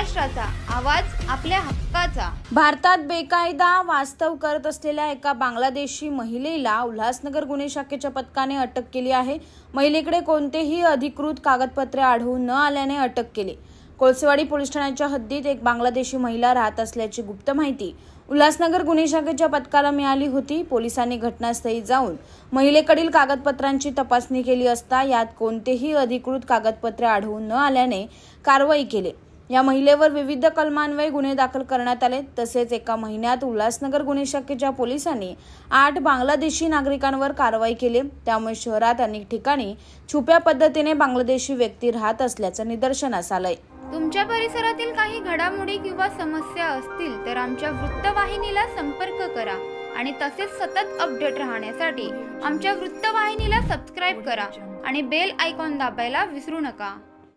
महाराष्ट्राचा आवाज आपल्या हक्काचा। भारतात बेकायदा वास्तव करत असलेल्या एका बांगलादेशी महिलेला उल्हासनगर गुन्हे शाखेच्या पथकाने अटक केली आहे। महिलेकडे कोणतेही अधिकृत कागदपत्रे आढळून न आल्याने अटक केली। कोळसेवाडी पोलीस ठाण्याच्या हद्दीत एक बांगलादेशी महिला राहत असल्याची गुप्त माहिती उल्हासनगर गुन्हे शाखेच्या पथकाला मिळाली होती। पोलिसांनी घटनास्थळी जाऊन महिलेकडील कागदपत्रांची तपासणी केली असता यात कोणतेही अधिकृत कागदपत्रे आढळून न आल्याने कारवाई केली। या महिलेवर विविध कलमान्वये गुन्हे दाखल करण्यात आले। तसेच एका महिन्यात उल्हासनगर गुन्हे शाखेच्या पोलिसांनी 8 बांगलादेशी नागरिकांवर कारवाई केली। त्यामुळे शहरात अनेक ठिकाणी छुप्या पद्धतीने बांगलादेशी व्यक्ती राहत असल्याचं निदर्शनास आलंय। तुमच्या परिसरातील काही घडामोडी किंवा समस्या असतील तर आमच्या वृत्तवाहिनीला संपर्क करा आणि तसेच सतत अपडेट राहण्यासाठी आमच्या वृत्तवाहिनीला सबस्क्राइब करा आणि बेल आयकॉन दाबायला विसरू नका।